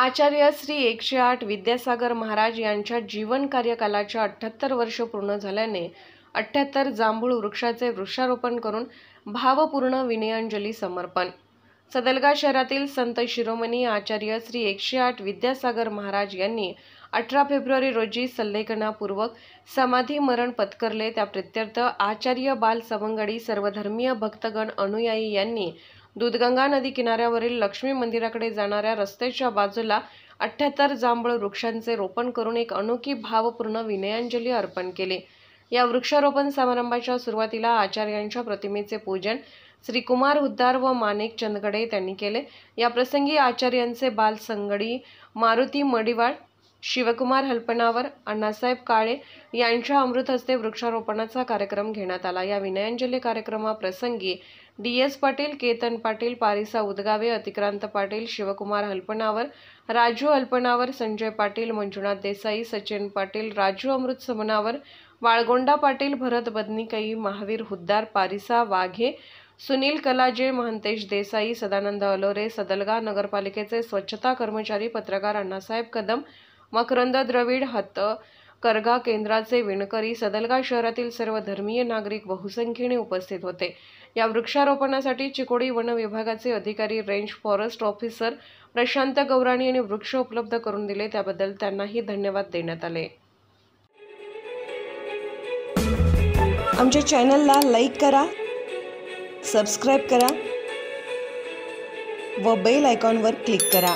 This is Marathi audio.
आचार्य श्री 108 विद्यासागर महाराज यांच्या जीवन कार्यकालाच्या 78 वर्ष पूर्ण झाल्याने 78 जांभूळ वृक्षाचे वृक्षारोपण करून भावपूर्ण विनयांजली समर्पण। सदलगा शहरातील संत शिरोमणी आचार्य श्री 108 विद्यासागर महाराज यांनी 18 फेब्रुवारी रोजी सल्लेखनापूर्वक समाधी मरण पत्करले। त्या प्रित्यर्थ आचार्य बाल सवंगडी सर्वधर्मीय भक्तगण अनुयायी यांनी दूधगंगा नदी किनाऱ्यावरील लक्ष्मी मंदिराकडे जाणाऱ्या रस्त्याच्या बाजूला 78 जांभूळ वृक्षांचे रोपण करून एक अनोखी भावपूर्ण विनयांजली अर्पण केली। या वृक्षारोपण समारंभाच्या सुरुवातीला आचार्यांच्या प्रतिमेचे पूजन श्री कुमार हुद्दार व माणिक चंदगडे त्यांनी केले। या प्रसंगी आचार्यांचे बाल संगडी मारुती मडिवाळ, शिवकुमार हलपणावर, अण्णासाहेब काळे यांच्या अमृत हस्ते वृक्षारोपणाचा कार्यक्रम घेण्यात आला। या विनयांजली कार्यक्रमाप्रसंगी DS पाटील, केतन पाटील, पारिसा उदगावे, अतिक्रांत पाटील, शिवकुमार हलपणावर, राजू हलपणावर, संजय पाटील, मंजुनाथ देसाई, सचिन पाटील, राजू अमृत समनावर, वाळगोंडा पाटील, भरत बदनिकई, महावीर हुद्दार, पारिसा वाघे, सुनील कलाजे, महंतेश देसाई, सदानंद अलोरे, सदलगा नगरपालिकेचे स्वच्छता कर्मचारी, पत्रकार अण्णासाहेब कदम, मकरंद द्रविड, करगा केंद्राचे विणकरी, सदलगा शहरातील सर्व धर्मीय नागरिक बहुसंख्येने उपस्थित होते। या वृक्षारोपणासाठी चिकोडी वन विभागाचे अधिकारी रेंज फॉरेस्ट ऑफिसर प्रशांत गौराणी यांनी वृक्ष उपलब्ध करून दिले, त्याबद्दल त्यांनाही धन्यवाद देण्यात आले। आमच्या चॅनलला लाईक करा, सबस्क्राइब करा व बेल आयकॉनवर क्लिक करा।